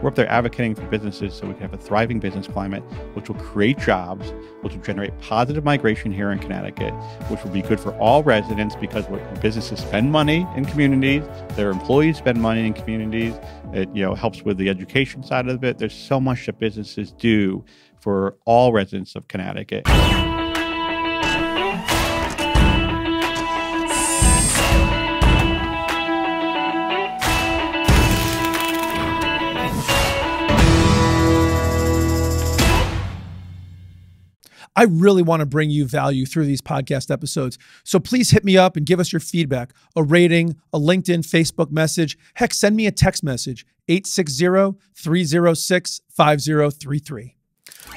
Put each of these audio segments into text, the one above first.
We're up there advocating for businesses so we can have a thriving business climate, which will create jobs, which will generate positive migration here in Connecticut, which will be good for all residents because when businesses spend money in communities, their employees spend money in communities. It helps with the education side of it. There's so much that businesses do for all residents of Connecticut. I really want to bring you value through these podcast episodes. So please hit me up and give us your feedback, a rating, a LinkedIn, Facebook message. Heck, send me a text message, 860-306-5033.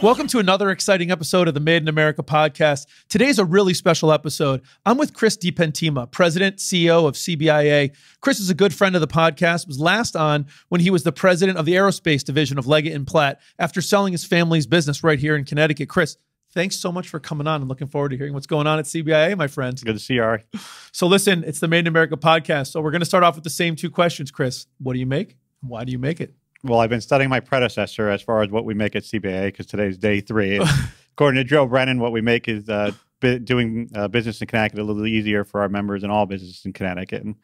Welcome to another exciting episode of the Made in America podcast. Today's a really special episode. I'm with Chris DiPentima, President, CEO of Cbia. Chris is a good friend of the podcast, was last on when he was the president of the aerospace division of Leggett & Platt after selling his family's business right here in Connecticut. Chris, thanks so much for coming on and looking forward to hearing what's going on at Cbia, my friend. Good to see you, Ari. So listen, it's the Made in America podcast. So we're going to start off with the same two questions, Chris. What do you make? Why do you make it? Well, I've been studying my predecessor as far as what we make at Cbia because today's day 3. According to Joe Brennan, what we make is doing business in Connecticut a little easier for our members and all businesses in Connecticut. And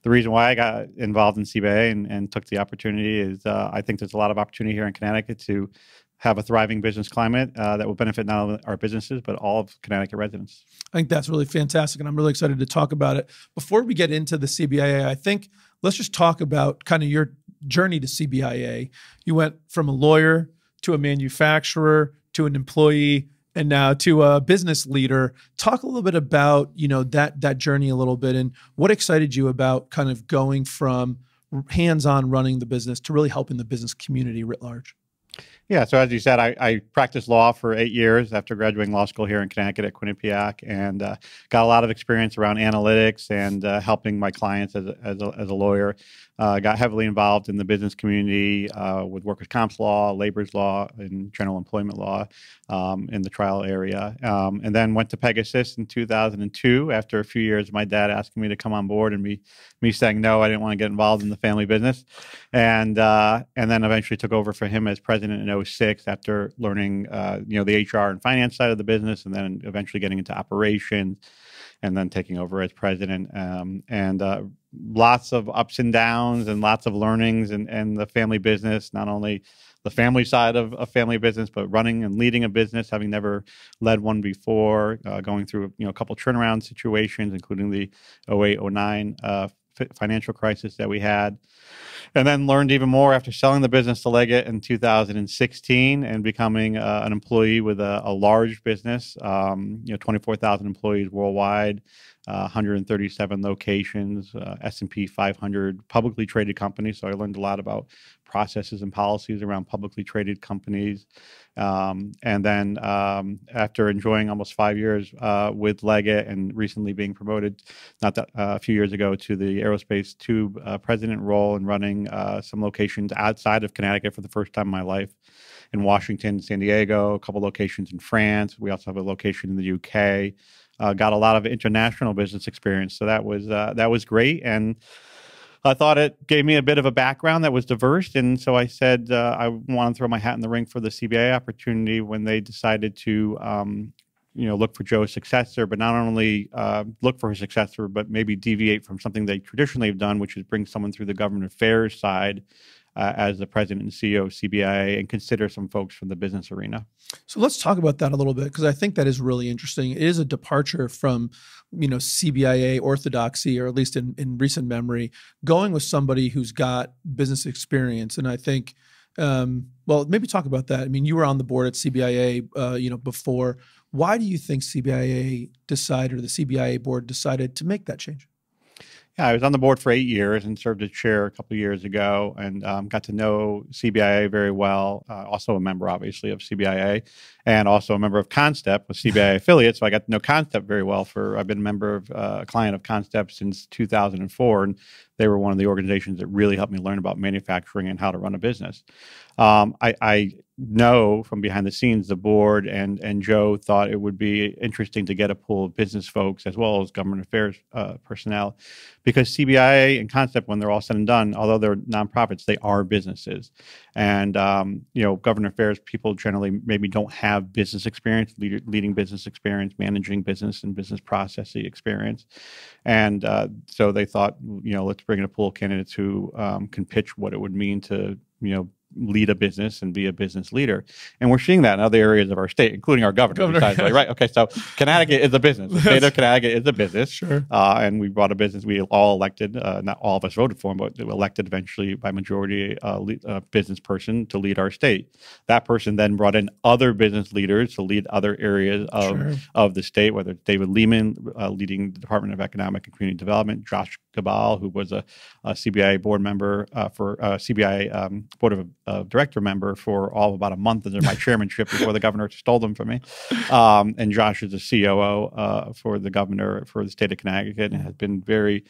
the reason why I got involved in Cbia and took the opportunity is I think there's a lot of opportunity here in Connecticut to have a thriving business climate that will benefit not only our businesses, but all of Connecticut residents. I think that's really fantastic, and I'm really excited to talk about it. Before we get into the Cbia, I think let's just talk about kind of your journey to Cbia. You went from a lawyer to a manufacturer to an employee and now to a business leader. Talk a little bit about that journey a little bit and what excited you about kind of going from hands-on running the business to really helping the business community writ large. Yeah, so as you said, I practiced law for 8 years after graduating law school here in Connecticut at Quinnipiac, and got a lot of experience around analytics and helping my clients as a lawyer. Got heavily involved in the business community with workers' comp law, labor's law, and general employment law in the trial area. And then went to Pegasus in 2002 after a few years of my dad asking me to come on board and me saying no, I didn't want to get involved in the family business. And then eventually took over for him as president in 2006 after learning the HR and finance side of the business, and then eventually getting into operations, and then taking over as president. And lots of ups and downs and lots of learnings and the family business, not only the family side of a family business, but running and leading a business, having never led one before, going through a couple turnaround situations, including the 08-09 financial crisis that we had. And then learned even more after selling the business to Leggett in 2016 and becoming an employee with a large business, 24,000 employees worldwide, 137 locations, S&P 500 publicly traded companies. So I learned a lot about processes and policies around publicly traded companies. And then after enjoying almost 5 years with Leggett and recently being promoted a few years ago to the aerospace tube president role and running some locations outside of Connecticut for the first time in my life in Washington, San Diego, a couple locations in France. We also have a location in the UK. Got a lot of international business experience. So that was great. And I thought it gave me a bit of a background that was diverse. And so I said, I want to throw my hat in the ring for the Cbia opportunity when they decided to, look for Joe's successor, but not only look for his successor, but maybe deviate from something they traditionally have done, which is bring someone through the government affairs side as the president and CEO of Cbia and consider some folks from the business arena. So let's talk about that a little bit, because I think that is really interesting. It is a departure from, Cbia orthodoxy, or at least in recent memory, going with somebody who's got business experience. And I think, well, maybe talk about that. I mean, you were on the board at Cbia, before. Why do you think Cbia decided, or the Cbia board decided to make that change? Yeah, I was on the board for 8 years and served as chair a couple of years ago, and got to know Cbia very well. Also a member, obviously, of Cbia, and also a member of Constep, a Cbia affiliate. So I got to know Constep very well. I've been a client of Constep since 2004, and they were one of the organizations that really helped me learn about manufacturing and how to run a business. I know from behind the scenes, the board and Joe thought it would be interesting to get a pool of business folks as well as government affairs personnel, because CBIA and Concept, when they're all said and done, although they're nonprofits, they are businesses. And, government affairs people generally maybe don't have business experience, leading business experience, managing business and business processing experience. And so they thought, let's bring in a pool of candidates who can pitch what it would mean to, lead a business and be a business leader. And we're seeing that in other areas of our state, including our governor. Right? Okay, so Connecticut is a business. The state of Connecticut is a business. Sure. And we brought a business. We all elected, not all of us voted for him, but elected eventually by majority a business person to lead our state. That person then brought in other business leaders to lead other areas of the state, whether it's David Lehman leading the Department of Economic and Community Development, Josh Cabal, who was a CBIA board member for CBIA Board of Director member for all of about a month under my chairmanship before the governor stole them from me. And Josh is a COO for the governor for the state of Connecticut and has been very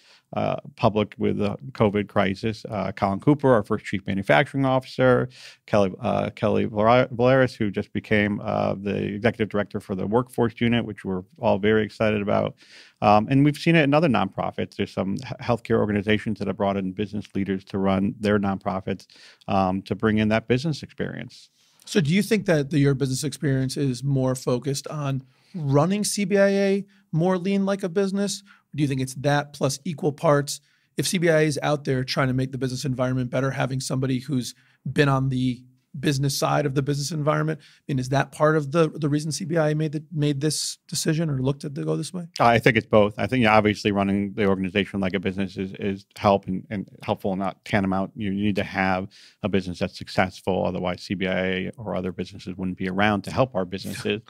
public with the COVID crisis. Colin Cooper, our first chief manufacturing officer, Kelly Valeris, who just became the executive director for the workforce unit, which we're all very excited about. And we've seen it in other nonprofits. There's some healthcare organizations that have brought in business leaders to run their nonprofits to bring in that business experience. So do you think that your business experience is more focused on running CBIA more lean like a business? Or do you think it's that plus equal parts? If CBIA is out there trying to make the business environment better, having somebody who's been on the business side of the business environment, is that part of the reason CBIA made this decision or looked at to go this way? I think it's both. I think obviously running the organization like a business is helpful, not tantamount. You need to have a business that's successful. Otherwise, CBIA or other businesses wouldn't be around to help our businesses.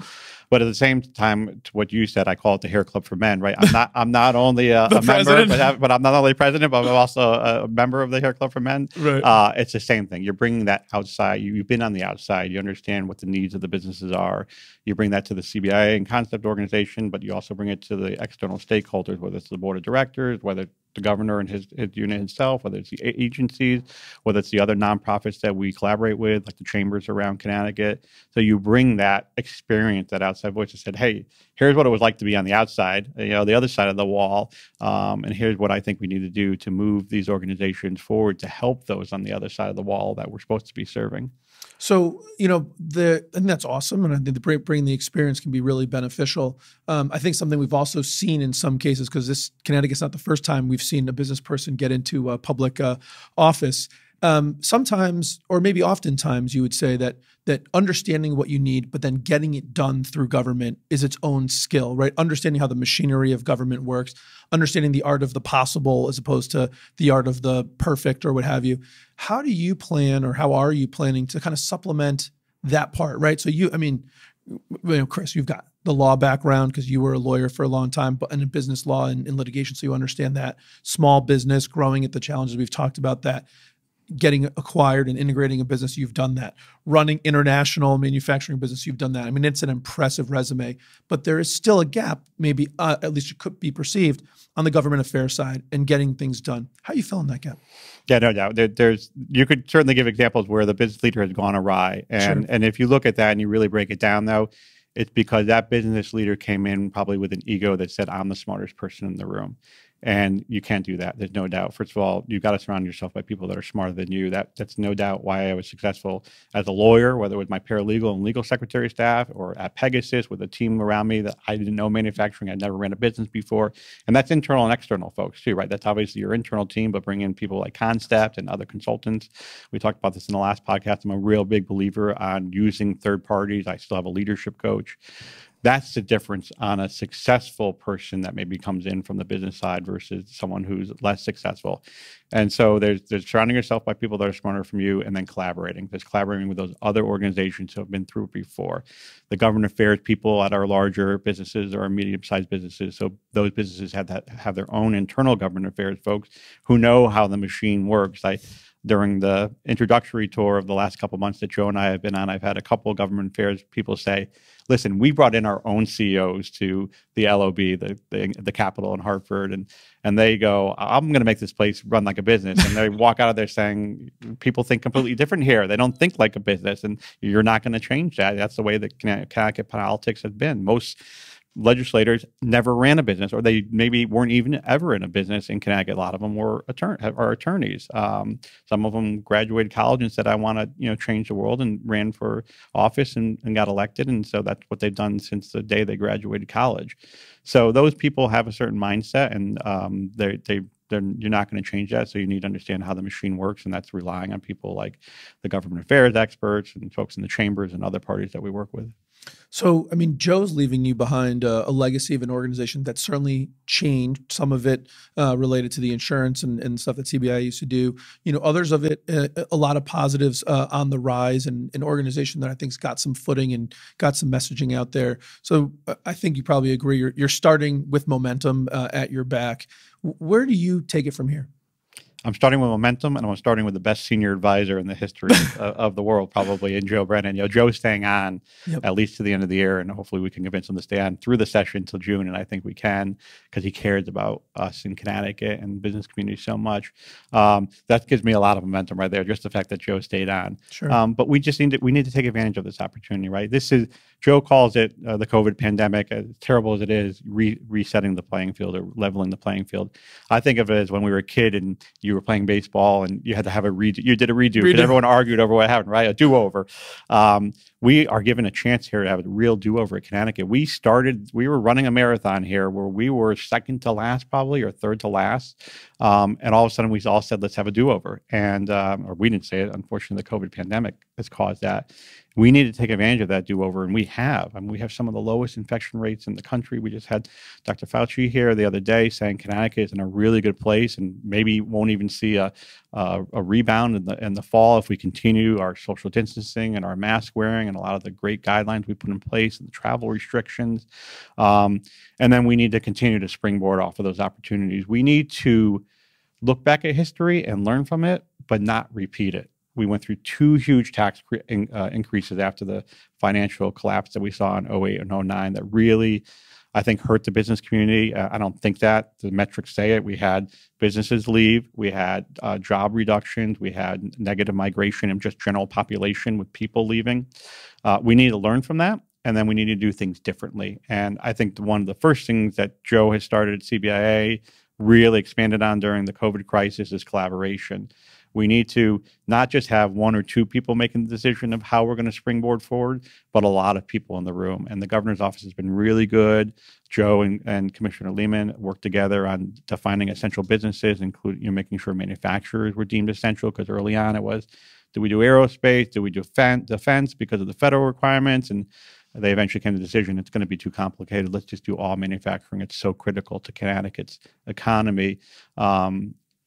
But at the same time, to what you said, I call it the hair club for men, right? I'm not only a member, but I'm not only president, but I'm also a member of the hair club for men. Right. It's the same thing. You're bringing that outside. You've been on the outside. You understand what the needs of the businesses are. You bring that to the CBIA and Concept organization, but you also bring it to the external stakeholders, whether it's the board of directors, whether the governor and his unit himself, whether it's the agencies, whether it's the other nonprofits that we collaborate with, like the chambers around Connecticut. So you bring that experience, that outside voice, and said, hey, here's what it was like to be on the outside, the other side of the wall, and here's what I think we need to do to move these organizations forward to help those on the other side of the wall that we're supposed to be serving. So, and that's awesome. And I think bringing the experience can be really beneficial. I think something we've also seen in some cases, because Connecticut's not the first time we've seen a business person get into a public office. Sometimes, or maybe oftentimes, you would say that understanding what you need, but then getting it done through government is its own skill, right? Understanding how the machinery of government works, understanding the art of the possible as opposed to the art of the perfect or what have you. How do you plan, or how are you planning to kind of supplement that part, right? So Chris, you've got the law background because you were a lawyer for a long time, but in business law and in litigation, so you understand that. Small business, growing at the challenges, we've talked about that. Getting acquired and integrating a business, you've done that. Running international manufacturing business, you've done that. It's an impressive resume, but there is still a gap, maybe at least it could be perceived, on the government affairs side and getting things done. How are you filling that gap? Yeah, no doubt. You could certainly give examples where the business leader has gone awry. And if you look at that and you really break it down, though, it's because that business leader came in probably with an ego that said, I'm the smartest person in the room. And you can't do that. There's no doubt. First of all, you've got to surround yourself by people that are smarter than you. That's no doubt why I was successful as a lawyer, whether it was my paralegal and legal secretary staff or at Pegasus with a team around me that I didn't know manufacturing. I'd never ran a business before. And that's internal and external folks too, right? That's obviously your internal team, but bring in people like Concept and other consultants. We talked about this in the last podcast. I'm a real big believer on using third parties. I still have a leadership coach. That's the difference on a successful person that maybe comes in from the business side versus someone who's less successful. And so there's surrounding yourself by people that are smarter from you, and then collaborating. There's collaborating with those other organizations who have been through it before. The government affairs people at our larger businesses or our medium-sized businesses. So those businesses have their own internal government affairs folks who know how the machine works. during the introductory tour of the last couple of months that Joe and I have been on, I've had a couple of government affairs people say, listen, we brought in our own CEOs to the LOB, the Capitol in Hartford, and they go, I'm going to make this place run like a business. And they walk out of there saying, people think completely different here. They don't think like a business, and you're not going to change that. That's the way that Connecticut politics has been. Most legislators never ran a business, or they maybe weren't even ever in a business in Connecticut. A lot of them are attorneys. Some of them graduated college and said, I want to change the world, and ran for office and got elected. And so that's what they've done since the day they graduated college. So those people have a certain mindset, and you're not going to change that. So you need to understand how the machine works, and that's relying on people like the government affairs experts and folks in the chambers and other parties that we work with. So, I mean, Joe's leaving you behind a legacy of an organization that certainly changed, some of it related to the insurance and stuff that Cbia used to do. Others of it, a lot of positives on the rise, and an organization that I think's got some footing and got some messaging out there. So I think you probably agree. You're starting with momentum at your back. Where do you take it from here? I'm starting with momentum, and I'm starting with the best senior advisor in the history of the world, probably, in Joe Brennan. Joe's staying on at least to the end of the year, and hopefully we can convince him to stay on through the session until June, and I think we can, because he cares about us in Connecticut and the business community so much. That gives me a lot of momentum right there, just the fact that Joe stayed on. Sure. But we just need to take advantage of this opportunity, right? Joe calls it the COVID pandemic, as terrible as it is, resetting the playing field or leveling the playing field. I think of it as when we were a kid and you were playing baseball and you had to have a redo. You did a redo because everyone argued over what happened, right? A do-over. We are given a chance here to have a real do-over at Connecticut. We were running a marathon here where we were second to last probably, or third to last. And all of a sudden we all said, let's have a do-over. And, or we didn't say it, unfortunately the COVID pandemic has caused that. We need to take advantage of that do-over, and we have. I mean, we have some of the lowest infection rates in the country. We just had Dr. Fauci here the other day saying Connecticut is in a really good place, and maybe won't even see a rebound in the fall if we continue our social distancing and our mask wearing and a lot of the great guidelines we put in place and the travel restrictions. And then we need to continue to springboard off of those opportunities. We need to look back at history and learn from it, but not repeat it. We went through two huge tax increases after the financial collapse that we saw in 08 and 09 that really, I think, hurt the business community. I don't think that. The metrics say it. We had businesses leave. We had job reductions. We had negative migration and just general population with people leaving. We need to learn from that, and then we need to do things differently. And I think one of the first things that Joe has started at Cbia really expanded on during the COVID crisis is collaboration. We need to not just have one or two people making the decision of how we're going to springboard forward, but a lot of people in the room. And the governor's office has been really good. Joe and Commissioner Lehman worked together on defining essential businesses, including making sure manufacturers were deemed essential, because early on it was, do we do aerospace? Do we do defense because of the federal requirements? And they eventually came to the decision it's going to be too complicated. Let's just do all manufacturing. It's so critical to Connecticut's economy.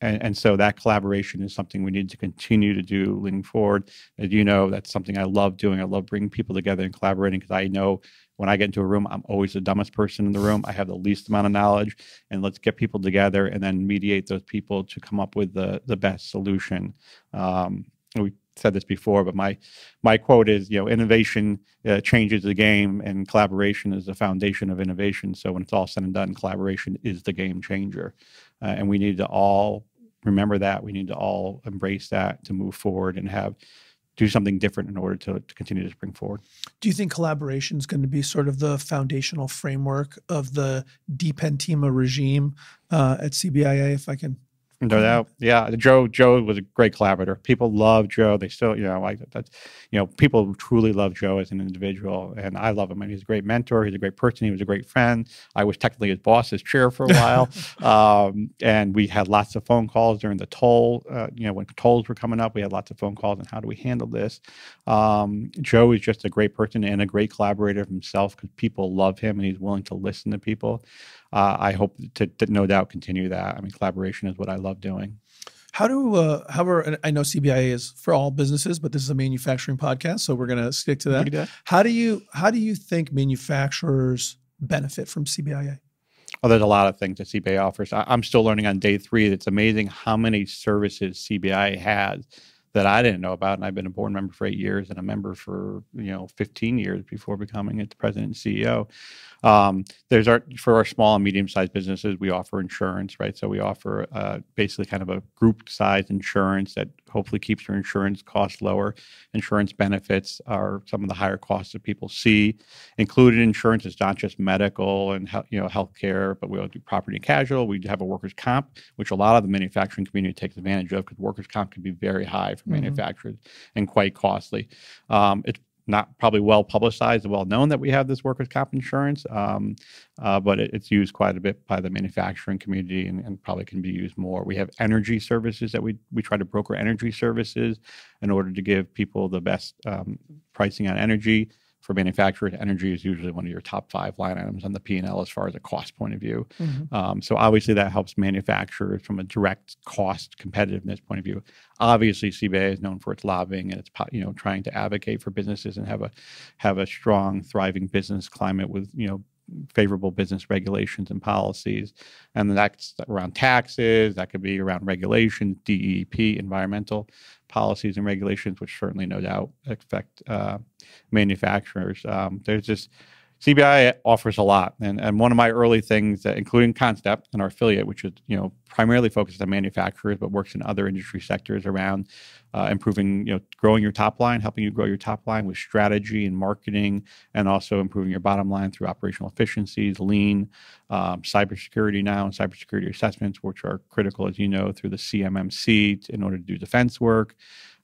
And so that collaboration is something we need to continue to do leaning forward. As you know, that's something I love doing. I love bringing people together and collaborating, because I know when I get into a room, I'm always the dumbest person in the room. I have the least amount of knowledge, and let's get people together and then mediate those people to come up with the best solution. We said this before, but my quote is, innovation changes the game, and collaboration is the foundation of innovation. So when it's all said and done, collaboration is the game changer. And we need to all remember that. We need to all embrace that to move forward and do something different in order to continue to spring forward. Do you think collaboration is going to be sort of the foundational framework of the DiPentima regime at Cbia, if I can? No doubt. Yeah. Joe was a great collaborator. People love Joe. They still, people truly love Joe as an individual, and I love him. And he's a great mentor. He's a great person. He was a great friend. I was technically his boss, his chair for a while. And we had lots of phone calls during the toll, when tolls were coming up, we had lots of phone calls on how do we handle this. Joe is just a great person and a great collaborator himself, because people love him and he's willing to listen to people. I hope to no doubt continue that. I mean, collaboration is what I love doing. And I know Cbia is for all businesses, but this is a manufacturing podcast, so we're going to stick to that. How do you think manufacturers benefit from Cbia? Oh, there's a lot of things that CBA offers. I'm still learning on day 3. It's amazing how many services CBI has that I didn't know about. And I've been a board member for 8 years and a member for 15 years before becoming the president and CEO. For our small and medium-sized businesses, we offer insurance, right? So we offer basically kind of a group-sized insurance that hopefully keeps your insurance costs lower. Insurance benefits are some of the higher costs that people see. Included insurance is not just medical and healthcare, but we'll do property and casualty. We have a workers' comp, which a lot of the manufacturing community takes advantage of because workers' comp can be very high for manufacturers and quite costly. It's not probably well publicized and well known that we have this workers' comp insurance, but it's used quite a bit by the manufacturing community and probably can be used more. We have energy services that we try to broker energy services in order to give people the best pricing on energy. For manufacturers, energy is usually one of your top 5 line items on the P&L as far as a cost point of view. So obviously that helps manufacturers from a direct cost competitiveness point of view. Obviously, CBA is known for its lobbying and its trying to advocate for businesses and have a strong, thriving business climate with favorable business regulations and policies. And that's around taxes. That could be around regulations, DEP, environmental policies and regulations, which certainly no doubt affect manufacturers. There's just CBI offers a lot, and one of my early things, including Concept and our affiliate, which is primarily focused on manufacturers, but works in other industry sectors around improving, growing your top line, helping you grow your top line with strategy and marketing, and also improving your bottom line through operational efficiencies, lean, cybersecurity now, and cybersecurity assessments, which are critical, as you know, through the CMMC in order to do defense work.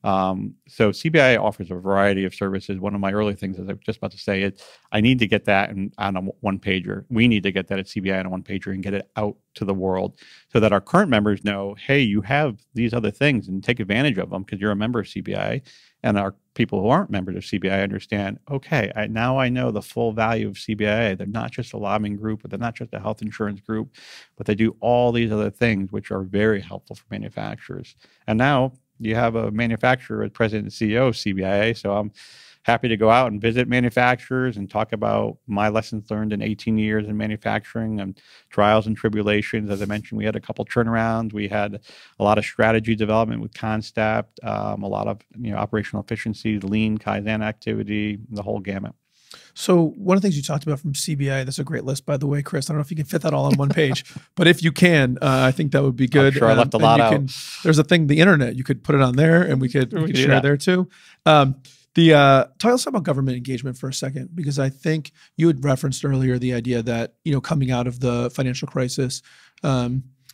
So CBI offers a variety of services. One of my early things, as I was just about to say, is I need to get that on a one-pager. We need to get that at CBI on a one-pager and get it out to the world so that our current members know, hey, you have these other things and take advantage of them because you're a member of CBI. And our people who aren't members of CBI understand, okay, now I know the full value of CBI. They're not just a lobbying group, but they're not just a health insurance group, but they do all these other things, which are very helpful for manufacturers. And now you have a manufacturer as president and CEO of CBIA, so I'm happy to go out and visit manufacturers and talk about my lessons learned in 18 years in manufacturing and trials and tribulations. As I mentioned, we had a couple turnarounds. We had a lot of strategy development with Concept, a lot of operational efficiencies, lean, Kaizen activity, the whole gamut. So one of the things you talked about from CBI, that's a great list, by the way, Chris. I don't know if you can fit that all on one page, but if you can, I think that would be good. I'm sure I left a lot out. There's a thing, the internet, you could put it on there and we could share there too. Talk us about government engagement for a second, because I think you had referenced earlier the idea that, coming out of the financial crisis,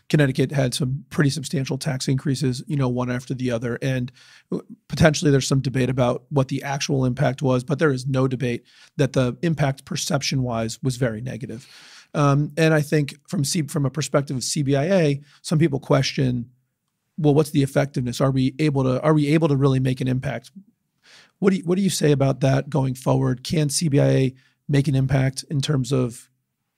Connecticut had some pretty substantial tax increases, one after the other. And potentially there's some debate about what the actual impact was, but there is no debate that the impact perception-wise was very negative. And I think from a perspective of CBIA, some people question, well, what's the effectiveness? Are we able to really make an impact? What do you say about that going forward? Can CBIA make an impact in terms of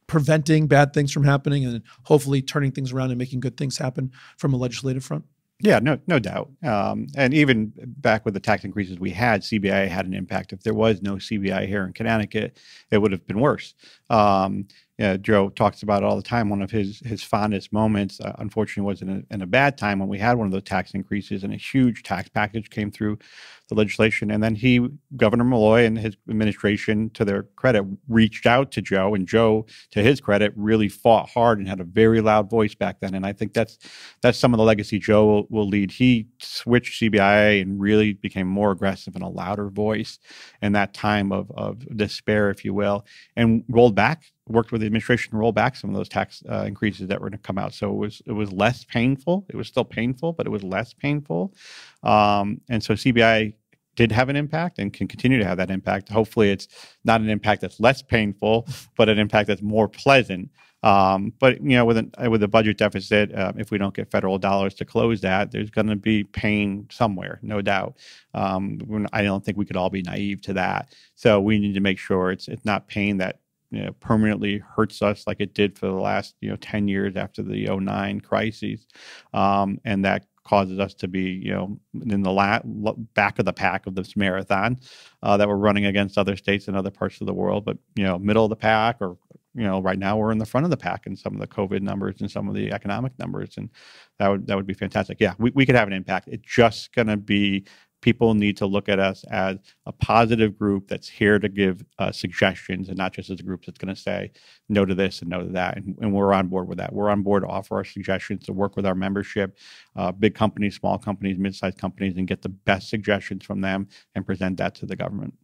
preventing bad things from happening and hopefully turning things around and making good things happen from a legislative front? Yeah, no doubt. And even back with the tax increases we had, CBI had an impact. If there was no CBI here in Connecticut, it would have been worse. Joe talks about it all the time. One of his fondest moments, unfortunately, was in a bad time when we had one of those tax increases and a huge tax package came through the legislation. And then Governor Malloy and his administration, to their credit, reached out to Joe, and Joe, to his credit, really fought hard and had a very loud voice back then. And I think that's some of the legacy Joe will lead. He switched CBI and really became more aggressive and a louder voice in that time of despair, if you will, and worked with the administration to roll back some of those tax increases that were going to come out. So it was less painful. It was still painful, but it was less painful. And so CBI did have an impact and can continue to have that impact. Hopefully it's not an impact that's less painful, but an impact that's more pleasant. But with a budget deficit, if we don't get federal dollars to close that, there's going to be pain somewhere, no doubt. I don't think we could all be naive to that. So we need to make sure it's not pain that permanently hurts us like it did for the last 10 years after the 2009 crises, and that causes us to be in the back of the pack of this marathon that we're running against other states and other parts of the world, but middle of the pack or right now we're in the front of the pack in some of the COVID numbers and some of the economic numbers, and that would be fantastic. Yeah, we could have an impact. It's just going to be, people need to look at us as a positive group that's here to give suggestions, and not just as a group that's going to say no to this and no to that. And we're on board with that. We're on board to offer our suggestions, to work with our membership, big companies, small companies, mid-sized companies, and get the best suggestions from them and present that to the government.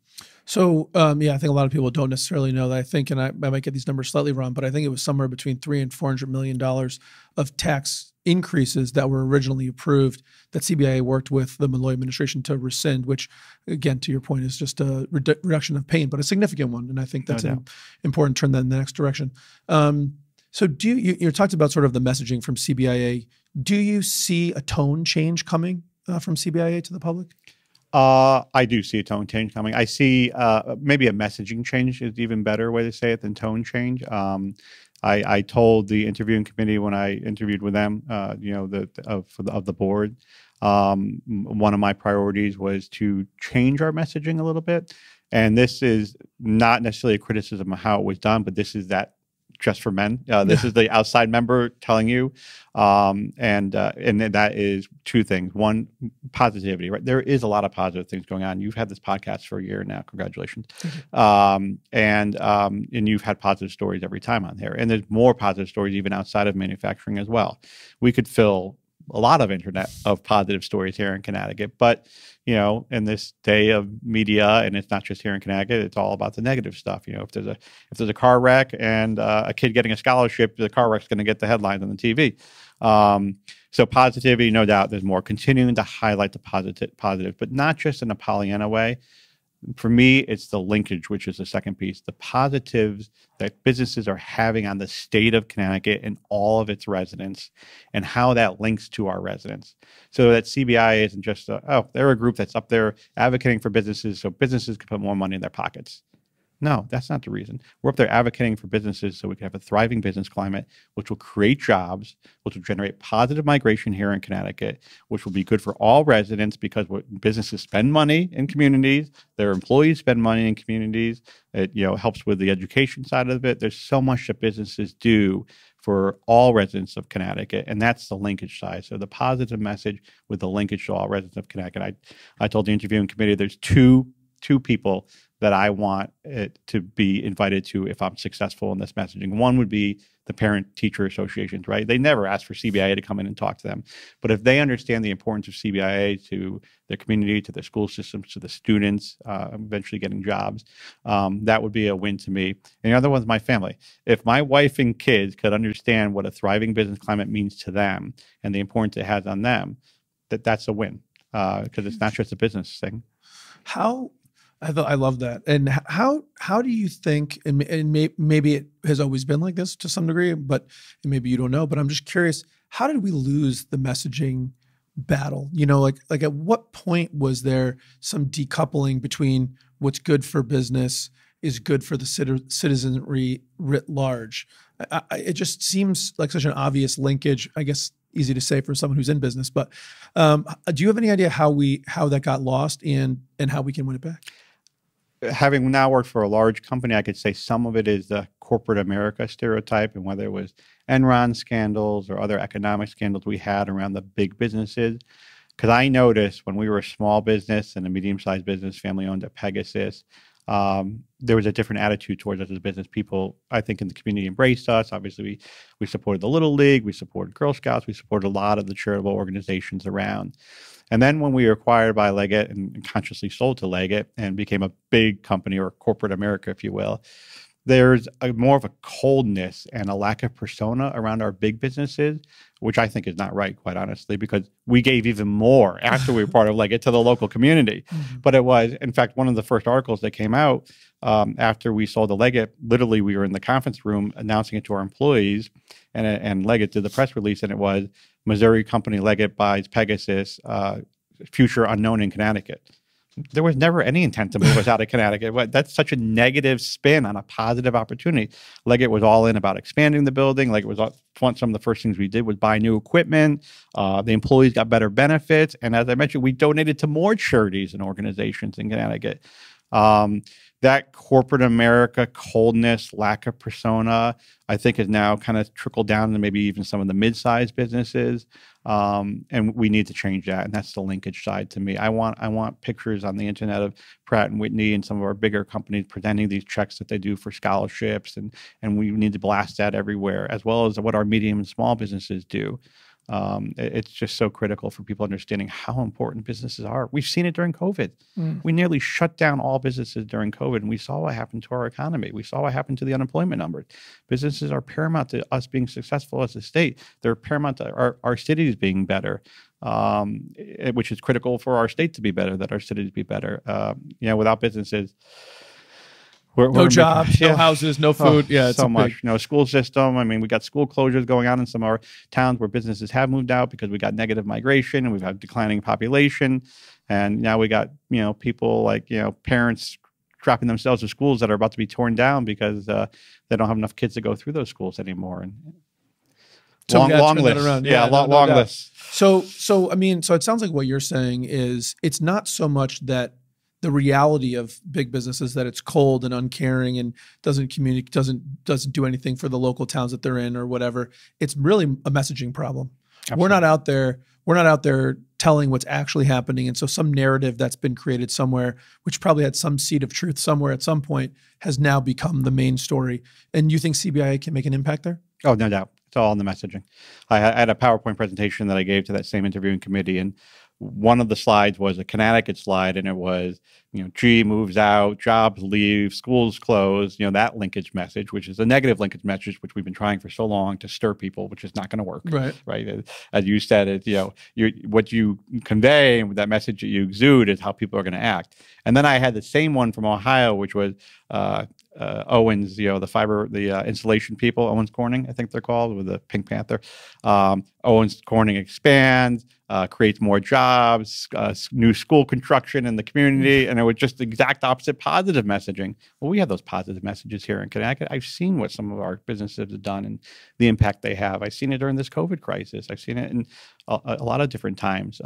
So, yeah, I think a lot of people don't necessarily know that. I think, and I might get these numbers slightly wrong, but I think it was somewhere between $300 and $400 million of tax increases that were originally approved that CBIA worked with the Malloy administration to rescind, which, again, to your point, is just a reduction of pain, but a significant one. And I think that's an important trend in the next direction. So you talked about sort of the messaging from CBIA. Do you see a tone change coming from CBIA to the public? I do see a tone change coming. I see maybe a messaging change is even better way to say it than tone change. I told the interviewing committee when I interviewed with them, of the board, one of my priorities was to change our messaging a little bit. And this is not necessarily a criticism of how it was done, but this is that just for men. This is the outside member telling you, and that is two things. One, positivity. Right, there is a lot of positive things going on. You've had this podcast for a year now. Congratulations, and you've had positive stories every time on there. And there's more positive stories even outside of manufacturing as well. We could fill a lot of internet of positive stories here in Connecticut, but in this day of media, and it's not just here in Connecticut, it's all about the negative stuff. If there's a car wreck and a kid getting a scholarship, the car wreck's going to get the headlines on the TV. So positivity, no doubt, there's more. Continuing to highlight the positive, but not just in a Pollyanna way. For me, it's the linkage, which is the second piece, the positives that businesses are having on the state of Connecticut and all of its residents, and how that links to our residents. So that CBI isn't just, they're a group that's up there advocating for businesses so businesses can put more money in their pockets. No, that's not the reason. We're up there advocating for businesses so we can have a thriving business climate, which will create jobs, which will generate positive migration here in Connecticut, which will be good for all residents, because businesses spend money in communities, their employees spend money in communities. It helps with the education side of it. There's so much that businesses do for all residents of Connecticut, and that's the linkage side. So the positive message with the linkage to all residents of Connecticut. I told the interviewing committee there's two people that I want it to be invited to if I'm successful in this messaging. One would be the parent-teacher associations, right? They never ask for CBIA to come in and talk to them. But if they understand the importance of CBIA to their community, to their school systems, to the students, eventually getting jobs, that would be a win to me. And the other one's my family. If my wife and kids could understand what a thriving business climate means to them and the importance it has on them, that's a win, because it's not just a business thing. I love that. And how do you think, and maybe it has always been like this to some degree, but maybe you don't know, but I'm just curious, how did we lose the messaging battle? Like at what point was there some decoupling between what's good for business is good for the citizenry writ large? It just seems like such an obvious linkage, I guess, easy to say for someone who's in business, but do you have any idea how that got lost and how we can win it back? Having now worked for a large company, I could say some of it is the corporate America stereotype, and whether it was Enron scandals or other economic scandals we had around the big businesses. Because I noticed when we were a small business and a medium-sized business, family-owned at Pegasus, there was a different attitude towards us as a business. People, I think, in the community embraced us. Obviously, we supported the Little League, we supported Girl Scouts, we supported a lot of the charitable organizations around. And then when we were acquired by Leggett and consciously sold to Leggett and became a big company, or corporate America, if you will, there's more of a coldness and a lack of persona around our big businesses, which I think is not right, quite honestly, because we gave even more after we were part of Leggett to the local community. Mm-hmm. But it was, in fact, one of the first articles that came out after we sold to Leggett. Literally, we were in the conference room announcing it to our employees, and Leggett did the press release, and it was Missouri company Leggett buys Pegasus, future unknown in Connecticut. There was never any intent to move us out of Connecticut. That's such a negative spin on a positive opportunity. Leggett was all in about expanding the building. Leggett was some of the first things we did was buy new equipment. The employees got better benefits. And as I mentioned, we donated to more charities and organizations in Connecticut. That corporate America coldness, lack of persona, I think has now kind of trickled down to maybe even some of the mid-sized businesses. And we need to change that. And that's the linkage side to me. I want pictures on the internet of Pratt and Whitney and some of our bigger companies presenting these checks that they do for scholarships. And we need to blast that everywhere, as well as what our medium and small businesses do. It's just so critical for people understanding how important businesses are. We've seen it during COVID. We nearly shut down all businesses during COVID, and we saw what happened to our economy. We saw what happened to the unemployment numbers. Businesses are paramount to us being successful as a state. They're paramount to our cities being better, which is critical for our state to be better, that our cities be better. Without businesses, no jobs, no houses, no food. It's so much. School system. I mean, we got school closures going on in some of our towns where businesses have moved out because we got negative migration and we've had declining population. And now we got, people like, parents dropping themselves to schools that are about to be torn down because they don't have enough kids to go through those schools anymore. And long list. Long list. So it sounds like what you're saying is it's not so much that the reality of big businesses that it's cold and uncaring and doesn't communicate, doesn't do anything for the local towns that they're in or whatever. It's really a messaging problem. Absolutely. We're not out there telling what's actually happening. And so some narrative that's been created somewhere, which probably had some seed of truth somewhere at some point, has now become the main story. And you think CBIA can make an impact there? Oh, no doubt. It's all in the messaging. I had a PowerPoint presentation that I gave to that same interviewing committee, and one of the slides was a Connecticut slide, and it was, G moves out, jobs leave, schools close, that linkage message, which is a negative linkage message, which we've been trying for so long to stir people, which is not going to work. Right. As you said, what you convey and that message that you exude is how people are going to act. And then I had the same one from Ohio, which was Owens, the insulation people, Owens Corning, I think they're called, with the Pink Panther. Owens Corning expands, creates more jobs, new school construction in the community, and it was just the exact opposite positive messaging. Well, we have those positive messages here in Connecticut. I've seen what some of our businesses have done and the impact they have. I've seen it during this COVID crisis. I've seen it in a lot of different times.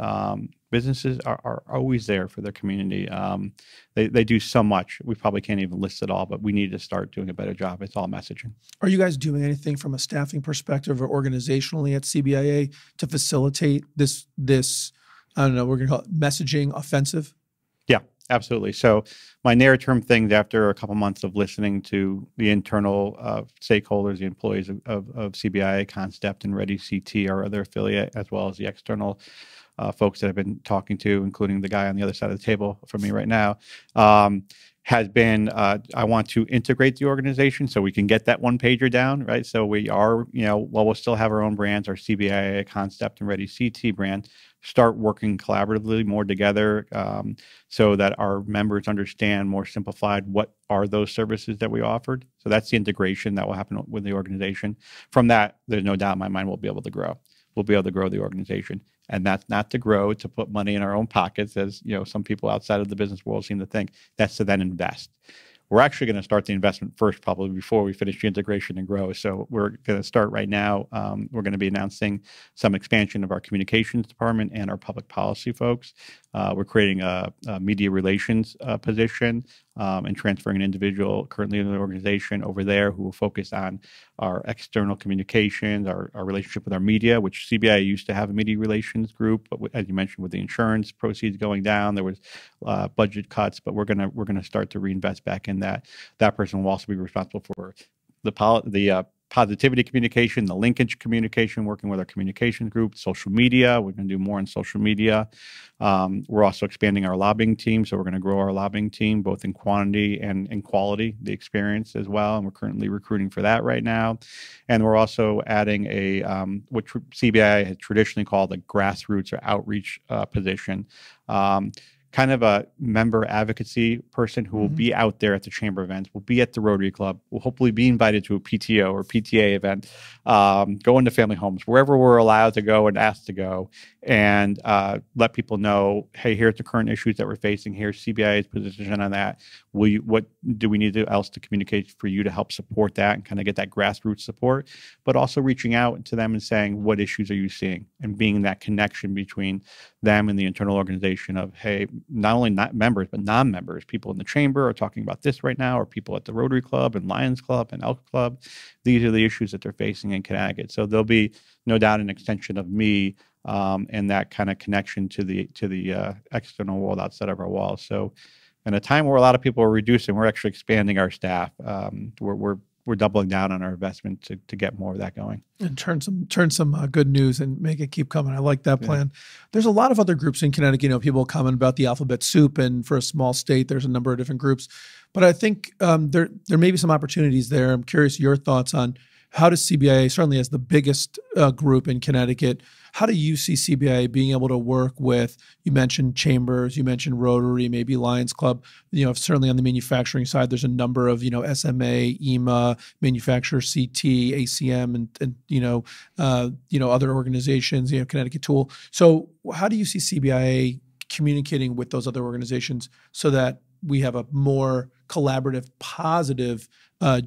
Businesses are always there for their community. They do so much. We probably can't even list it all, but we need to start doing a better job. It's all messaging. Are you guys doing anything from a staffing perspective or organizationally at CBIA to facilitate this I don't know, we're going to call it messaging offensive? Yeah, absolutely. So my near-term things, after a couple months of listening to the internal stakeholders, the employees of CBIA, Concept, and Ready CT, our other affiliate, as well as the external folks that I've been talking to, including the guy on the other side of the table from me right now, has been, I want to integrate the organization so we can get that one pager down, right? So we are, while we'll still have our own brands, our CBIA, Concept, and Ready CT brand, start working collaboratively more together so that our members understand more simplified what are those services that we offered. So that's the integration that will happen with the organization. From that, there's no doubt in my mind we'll be able to grow. We'll be able to grow the organization. And that's not to grow to put money in our own pockets, as some people outside of the business world seem to think. That's to then invest. We're actually going to start the investment first, probably before we finish the integration and grow. So we're going to start right now. We're going to be announcing some expansion of our communications department and our public policy folks. We're creating a media relations position and transferring an individual currently in the organization over there who will focus on our external communications, our relationship with our media, which CBI used to have a media relations group, but as you mentioned, with the insurance proceeds going down, there was budget cuts. But we're gonna start to reinvest back in that. That person will also be responsible for the positivity communication, the linkage communication, working with our communication group, social media. We're going to do more on social media. We're also expanding our lobbying team. So we're going to grow our lobbying team, both in quantity and in quality, the experience as well. And we're currently recruiting for that right now. And we're also adding what CBI has traditionally called a grassroots or outreach position. Kind of a member advocacy person who will be out there at the chamber events, will be at the Rotary Club, will hopefully be invited to a PTO or PTA event, go into family homes, wherever we're allowed to go and asked to go, and let people know, hey, here's the current issues that we're facing. Here's CBIA's position on that. What do we need else to communicate for you to help support that and kind of get that grassroots support, but also reaching out to them and saying, what issues are you seeing? And being that connection between them in the internal organization of, hey, not only not members, but non-members, people in the chamber are talking about this right now, or people at the Rotary Club and Lions Club and Elk Club. These are the issues that they're facing in Connecticut. So there'll be no doubt an extension of me and that kind of connection to the external world outside of our walls. So in a time where a lot of people are reducing, we're actually expanding our staff. We're doubling down on our investment to get more of that going. And turn some good news and make it keep coming. I like that plan. There's a lot of other groups in Connecticut. You know, people comment about the alphabet soup, and for a small state, there's a number of different groups. But I think there may be some opportunities there. I'm curious your thoughts on how does CBIA, certainly as the biggest group in Connecticut, how do you see CBIA being able to work with, you mentioned chambers, you mentioned Rotary, maybe Lions Club, you know, certainly on the manufacturing side, there's a number of, you know, SMA, EMA, manufacturer, CT, ACM, and other organizations, you know, Connecticut Tool. So how do you see CBIA communicating with those other organizations so that we have a more collaborative, positive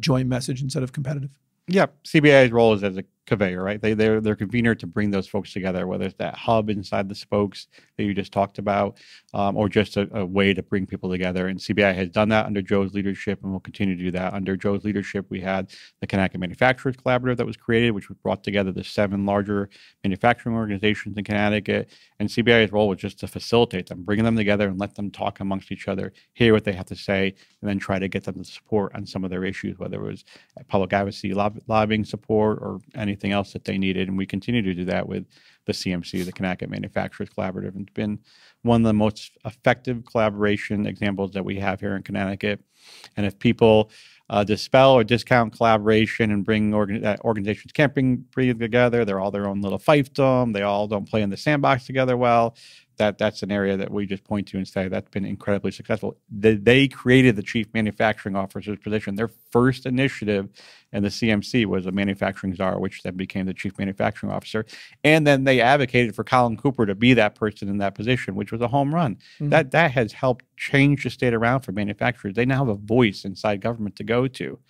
joint message instead of competitive? Yeah, CBIA's role is as a conveyor, right? They're convener to bring those folks together, whether it's that hub inside the spokes that you just talked about, or just a way to bring people together. And CBIA has done that under Joe's leadership, and will continue to do that. Under Joe's leadership, we had the Connecticut Manufacturers Collaborative that was created, which brought together the 7 larger manufacturing organizations in Connecticut. And CBIA's role was just to facilitate them, bringing them together and let them talk amongst each other, hear what they have to say, and then try to get them to support on some of their issues, whether it was public advocacy, lobbying support, or anything else that they needed. And we continue to do that with the CMC, the Connecticut Manufacturers Collaborative. And it's been one of the most effective collaboration examples that we have here in Connecticut. And if people dispel or discount collaboration and bring organizations can't bring together, they're all their own little fiefdom, they all don't play in the sandbox together well, that's an area that we just point to and say that's been incredibly successful. They created the chief manufacturing officer's position. Their first initiative in the CMC was a manufacturing czar, which then became the chief manufacturing officer. And then they advocated for Colin Cooper to be that person in that position, which was a home run. Mm-hmm. That has helped change the state around for manufacturers. They now have a voice inside government to go to.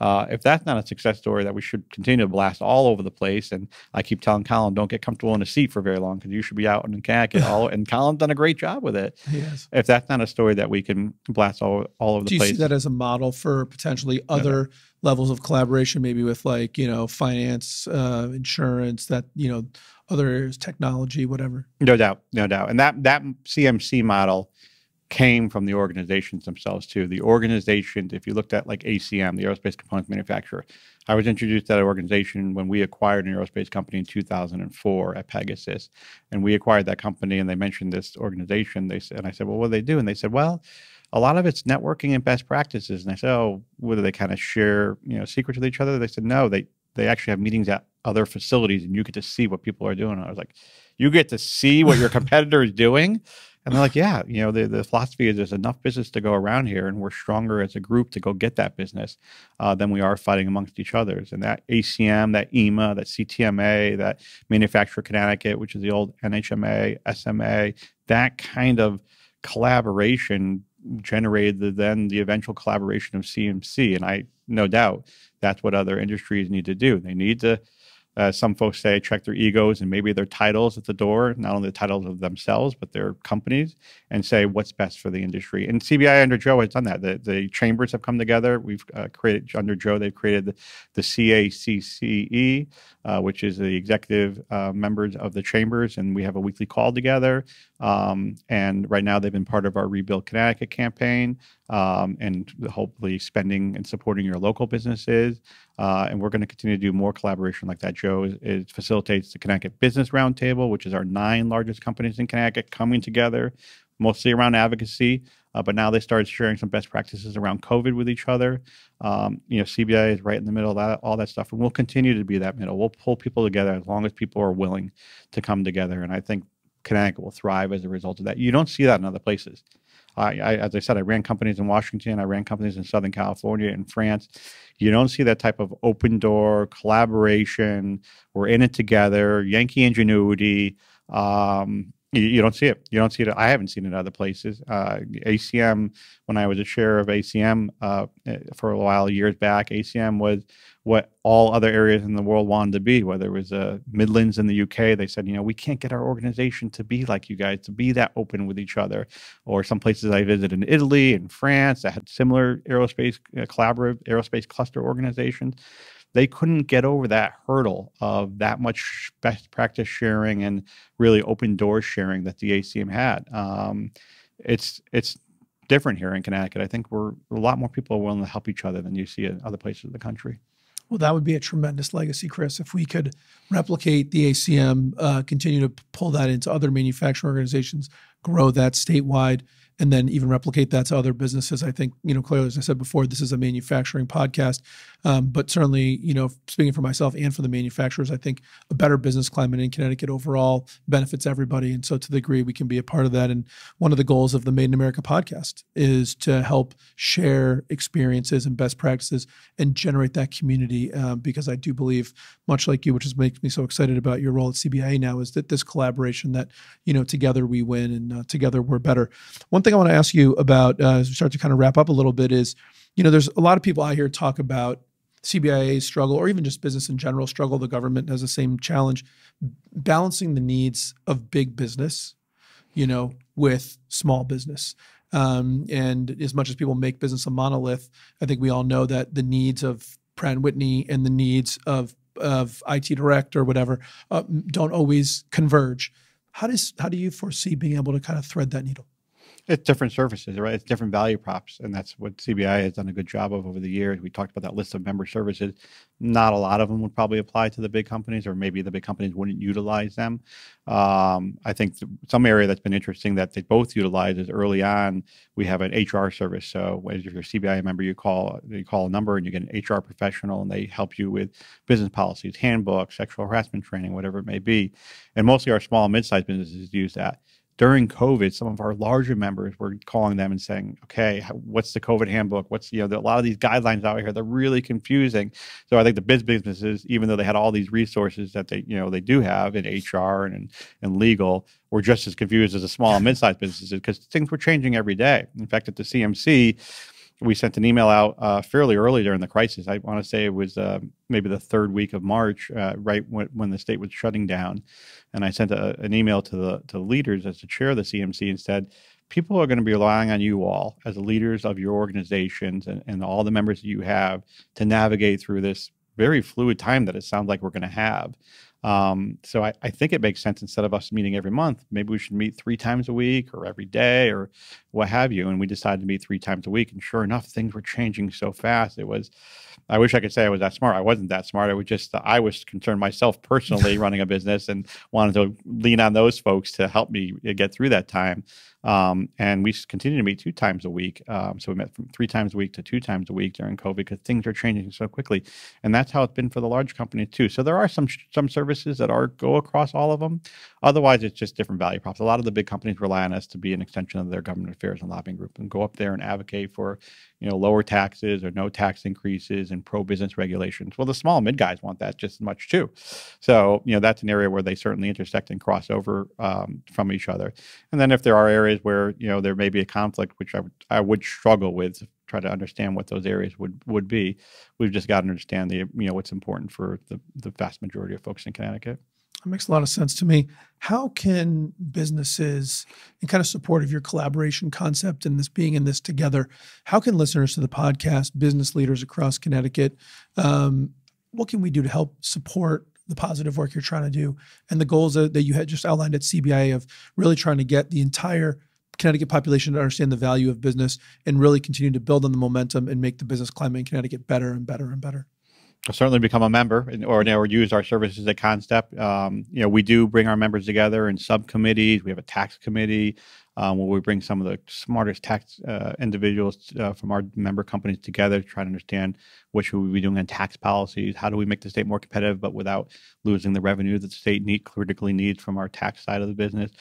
If that's not a success story that we should continue to blast all over the place, and I keep telling Colin, don't get comfortable in a seat for very long because you should be out in Connecticut. And Colin's done a great job with it. Yes. If that's not a story that we can blast all over the place. Do you see that as a model for potentially other levels of collaboration, maybe with like, you know, finance, insurance, that, you know, other areas, technology, whatever? No doubt. And that CMC model came from the organizations themselves too. The organizations, if you looked at like ACM, the aerospace components manufacturer, I was introduced to that organization when we acquired an aerospace company in 2004 at Pegasus. And we acquired that company and they mentioned this organization. And I said, well, what do they do? And they said, well, a lot of it's networking and best practices. And I said, oh, what do they kind of share, you know, secrets with each other? They said, no, they actually have meetings at other facilities and you get to see what people are doing. And I was like, you get to see what your competitor is doing? And they're like, yeah, you know, the philosophy is there's enough business to go around here, and we're stronger as a group to go get that business than we are fighting amongst each other. And that ACM, that EMA, that CTMA, that Manufacturer Connecticut, which is the old NHMA, SMA, that kind of collaboration generated then the eventual collaboration of CMC. And I, no doubt, that's what other industries need to do. They need to, some folks say, check their egos and maybe their titles at the door, not only the titles of themselves, but their companies, and say what's best for the industry. And CBI under Joe has done that. The chambers have come together. We've created, under Joe, they've created the CACCE, which is the executive members of the chambers, and we have a weekly call together. And right now they've been part of our Rebuild Connecticut campaign, and hopefully spending and supporting your local businesses. And we're going to continue to do more collaboration like that. Joe facilitates the Connecticut Business Roundtable, which is our 9 largest companies in Connecticut coming together, mostly around advocacy. But now they started sharing some best practices around COVID with each other. You know, CBI is right in the middle of that, all that stuff. And we'll continue to be that middle. We'll pull people together as long as people are willing to come together. And I think Connecticut will thrive as a result of that. You don't see that in other places. As I said, I ran companies in Washington. I ran companies in Southern California and France. You don't see that type of open door collaboration. We're in it together, Yankee ingenuity, You don't see it. You don't see it. I haven't seen it other places. ACM, when I was a chair of ACM for a while, years back, ACM was what all other areas in the world wanted to be, whether it was Midlands in the UK. They said, we can't get our organization to be like you guys, to be that open with each other. Or some places I visited in Italy and France that had similar aerospace, collaborative aerospace cluster organizations. They couldn't get over that hurdle of that much best practice sharing and really open door sharing that the ACM had. It's different here in Connecticut. I think a lot more people are willing to help each other than you see in other places of the country. Well, that would be a tremendous legacy, Chris, if we could replicate the ACM, continue to pull that into other manufacturing organizations, grow that statewide, and then even replicate that to other businesses. I think, clearly, as I said before, this is a manufacturing podcast, but certainly, speaking for myself and for the manufacturers, I think a better business climate in Connecticut overall benefits everybody. And so to the degree we can be a part of that. And one of the goals of the Made in America podcast is to help share experiences and best practices and generate that community, because I do believe, much like you, which is makes me so excited about your role at Cbia now, is that this collaboration that, together we win and together we're better. One thing I want to ask you about as we start to kind of wrap up a little bit is, there's a lot of people out here talk about CBIA's struggle, or even just business in general struggle. The government has the same challenge, balancing the needs of big business, with small business. And as much as people make business a monolith, I think we all know that the needs of Pratt & Whitney and the needs of IT Direct or whatever don't always converge. How do you foresee being able to kind of thread that needle? It's different services, right? It's different value props. And that's what CBI has done a good job of over the years. We talked about that list of member services. Not a lot of them would probably apply to the big companies, or maybe the big companies wouldn't utilize them. I think some area that's been interesting that they both utilize is early on, we have an HR service. So if you're a CBI member, you call a number and you get an HR professional, and they help you with business policies, handbooks, sexual harassment training, whatever it may be. And mostly our small and mid-sized businesses use that. During COVID, some of our larger members were calling them and saying, okay, what's the COVID handbook? What's, a lot of these guidelines out here, they're really confusing. So I think the businesses, even though they had all these resources that they do have in HR and legal, were just as confused as the small and mid-sized businesses, because things were changing every day. In fact, at the CMC, we sent an email out fairly early during the crisis. I want to say it was maybe the third week of March, right when the state was shutting down. And I sent an email to the leaders as the chair of the CMC and said, people are going to be relying on you all as the leaders of your organizations and all the members that you have to navigate through this very fluid time that it sounds like we're going to have. So I think it makes sense, instead of us meeting every month, maybe we should meet 3 times a week or every day or what have you. And we decided to meet 3 times a week. And sure enough, things were changing so fast. I wish I could say I was that smart. I wasn't that smart. I was concerned myself personally running a business and wanted to lean on those folks to help me get through that time. And we continue to meet 2 times a week. So we met from 3 times a week to 2 times a week during COVID, because things are changing so quickly. And that's how it's been for the large companies too. So there are some services that go across all of them. Otherwise, it's just different value props. A lot of the big companies rely on us to be an extension of their government affairs and lobbying group, and go up there and advocate for, lower taxes or no tax increases and pro-business regulations. Well, the small and mid guys want that just as much too. So, that's an area where they certainly intersect and cross over from each other. And then if there are areas where, there may be a conflict, which I would struggle with, try to understand what those areas would be. We've just got to understand what's important for the vast majority of folks in Connecticut. That makes a lot of sense to me. How can businesses, in kind of support of your collaboration concept and this being in this together, how can listeners to the podcast, business leaders across Connecticut, what can we do to help support the positive work you're trying to do and the goals that you had just outlined at CBIA of really trying to get the entire Connecticut population to understand the value of business and really continue to build on the momentum and make the business climate in Connecticut better and better and better? I'll certainly become a member or use our services at Concept. We do bring our members together in subcommittees. We have a tax committee where we bring some of the smartest tax individuals from our member companies together to try to understand what should we be doing on tax policies. How do we make the state more competitive, but without losing the revenue that the state critically needs from our tax side of the business.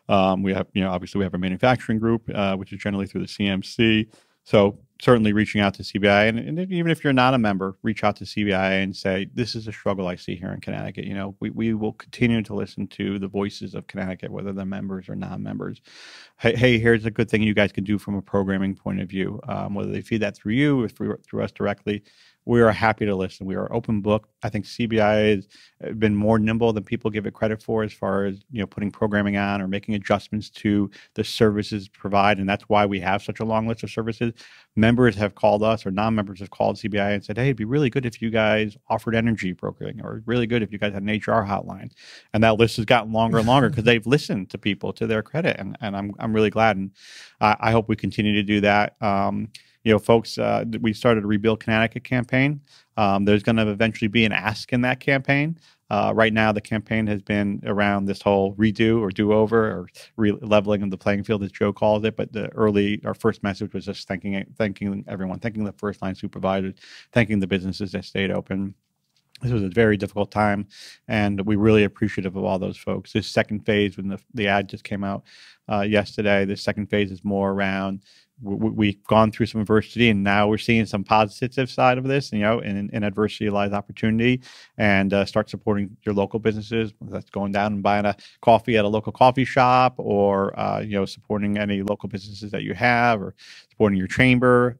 We have, obviously we have a manufacturing group, which is generally through the CMC. So certainly reaching out to CBI, and even if you're not a member, reach out to CBI and say, this is a struggle I see here in Connecticut. You know, we will continue to listen to the voices of Connecticut, whether they're members or non-members. Hey, here's a good thing you guys can do from a programming point of view, whether they feed that through you or through us directly. We are happy to listen. We are open book. I think CBI has been more nimble than people give it credit for, as far as, you know, putting programming on or making adjustments to the services provide, and that's why we have such a long list of services. Members have called us, or non-members have called CBI and said, "Hey, it'd be really good if you guys offered energy brokering, or really good if you guys had an HR hotline." And that list has gotten longer and longer because they've listened to people, to their credit, and I'm really glad, and I hope we continue to do that. You know, folks, we started a Rebuild Connecticut campaign. There's going to eventually be an ask in that campaign. Right now, the campaign has been around this whole redo or do-over or leveling of the playing field, as Joe calls it. But our first message was just thanking everyone, thanking the first-line supervisors, thanking the businesses that stayed open. This was a very difficult time, and we're really appreciative of all those folks. This second phase, when the ad just came out yesterday, this second phase is more around, we've gone through some adversity, and now we're seeing some positive side of this. You know, in adversity lies opportunity, and start supporting your local businesses. That's going down and buying a coffee at a local coffee shop, or you know, supporting any local businesses that you have, or supporting your chamber.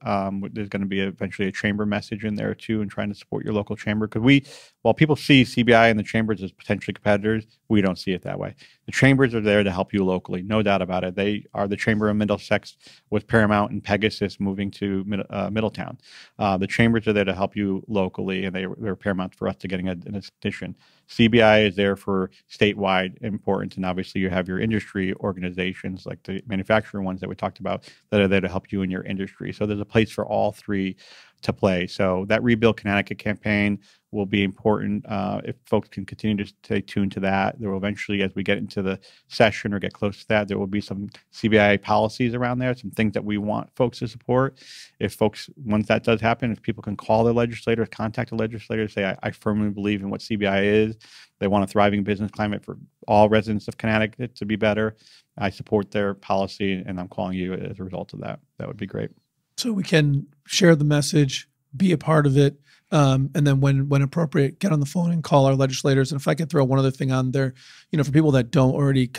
There's going to be eventually a chamber message in there too, and trying to support your local chamber, because while people see CBI and the chambers as potentially competitors, we don't see it that way. The chambers are there to help you locally, no doubt about it. They are the Chamber of Middlesex with Paramount and Pegasus moving to Middletown. The chambers are there to help you locally, and they're paramount for us to getting an addition. CBI is there for statewide importance, and obviously you have your industry organizations, like the manufacturing ones that we talked about, that are there to help you in your industry. So there's a place for all three to play. So that Rebuild Connecticut campaign will be important. If folks can continue to stay tuned to that, there will eventually, as we get into the session or get close to that, there will be some CBI policies around there, some things that we want folks to support. If folks, once that does happen, if people can call their legislators, contact the legislators, say, I firmly believe in what CBI is. They want a thriving business climate for all residents of Connecticut to be better. I support their policy, and I'm calling you as a result of that. That would be great. So we can share the message, be a part of it, and then when appropriate, get on the phone and call our legislators. And if I could throw one other thing on there, you know, for people that don't already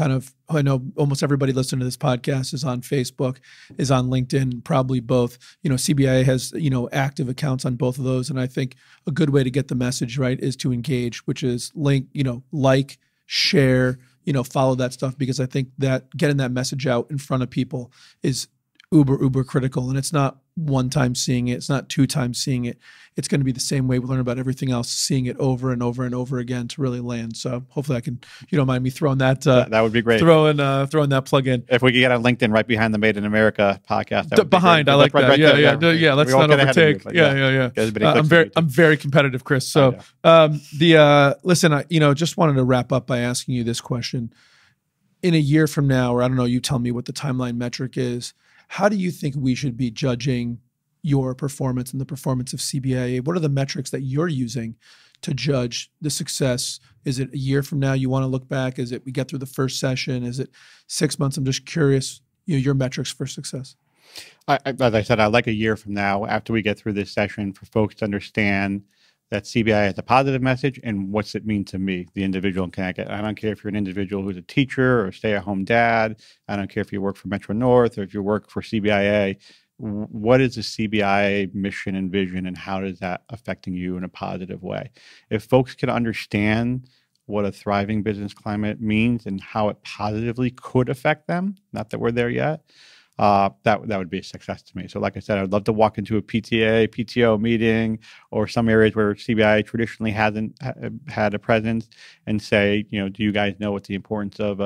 I know almost everybody listening to this podcast is on Facebook, is on LinkedIn, probably both. You know, CBI has, you know, active accounts on both of those. And I think a good way to get the message right is to engage, which is like, share, you know, follow that stuff, because I think that getting that message out in front of people is uber critical. And it's not one time seeing it. It's not two times seeing it. It's going to be the same way we learn about everything else, seeing it over and over and over again to really land. So hopefully I can, you don't mind me throwing that. That would be great. Throwing that plug in. If we could get on LinkedIn right behind the Made in America podcast. That would behind. I like that. Right there. Yeah. Let's not overtake. Yeah. I'm very competitive, Chris. So listen, I just wanted to wrap up by asking you this question. In a year from now, or I don't know, you tell me what the timeline metric is. How do you think we should be judging your performance and the performance of CBIA? What are the metrics that you're using to judge the success? Is it a year from now you want to look back? Is it we get through the first session? Is it 6 months? I'm just curious, your metrics for success. As I said, I'd like a year from now, after we get through this session, for folks to understand that CBI has a positive message and what's it mean to me, the individual in Connecticut. I don't care if you're an individual who's a teacher or a stay-at-home dad. I don't care if you work for Metro North or if you work for CBIA. What is the CBIA mission and vision, and how is that affecting you in a positive way? If folks can understand what a thriving business climate means and how it positively could affect them, not that we're there yet, that would be a success to me. So like I said, I'd love to walk into a PTO meeting, or some areas where CBI traditionally hasn't had a presence, and say, do you guys know what the importance of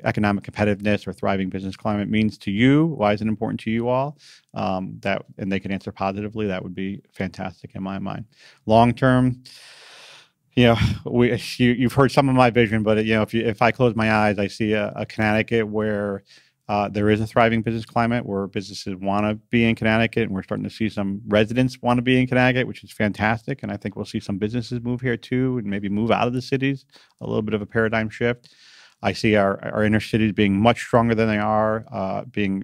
economic competitiveness or thriving business climate means to you? Why is it important to you all? And they can answer positively. That would be fantastic in my mind. Long term, you've heard some of my vision, but if I close my eyes, I see a Connecticut where there is a thriving business climate, where businesses want to be in Connecticut, and we're starting to see some residents want to be in Connecticut, which is fantastic. And I think we'll see some businesses move here too, and maybe move out of the cities, a little bit of a paradigm shift. I see our inner cities being much stronger than they are, being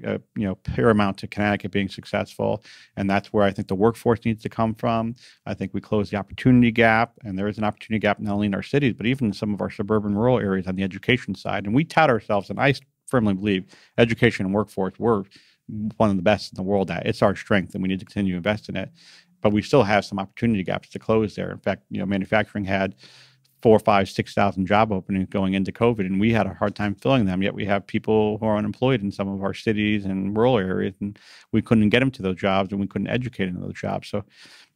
paramount to Connecticut being successful, and that's where I think the workforce needs to come from. I think we close the opportunity gap, and there is an opportunity gap not only in our cities, but even in some of our suburban rural areas on the education side. And we tout ourselves, and I firmly believe education and workforce, we're one of the best in the world at. It's our strength, and we need to continue to invest in it. But we still have some opportunity gaps to close there. In fact, manufacturing had 4,000, 5,000, 6,000 job openings going into COVID, and we had a hard time filling them. Yet we have people who are unemployed in some of our cities and rural areas, and we couldn't get them to those jobs, and we couldn't educate them to those jobs. So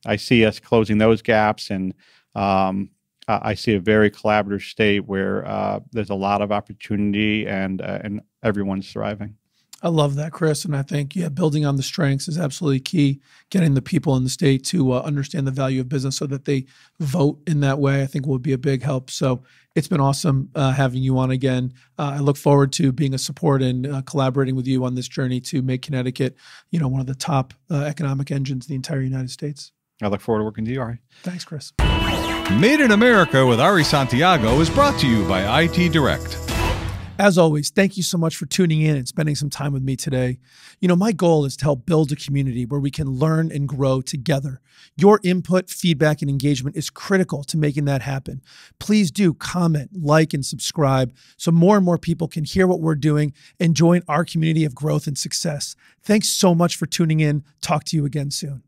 I see us closing those gaps, and I see a very collaborative state where there's a lot of opportunity, and everyone's thriving. I love that, Chris. And I think, building on the strengths is absolutely key. Getting the people in the state to understand the value of business so that they vote in that way, I think will be a big help. So it's been awesome having you on again. I look forward to being a support and collaborating with you on this journey to make Connecticut, one of the top economic engines in the entire United States. I look forward to working with you, Ari. Thanks, Chris. Made in America with Ari Santiago is brought to you by IT Direct. As always, thank you so much for tuning in and spending some time with me today. My goal is to help build a community where we can learn and grow together. Your input, feedback, and engagement is critical to making that happen. Please do comment, like, and subscribe so more and more people can hear what we're doing and join our community of growth and success. Thanks so much for tuning in. Talk to you again soon.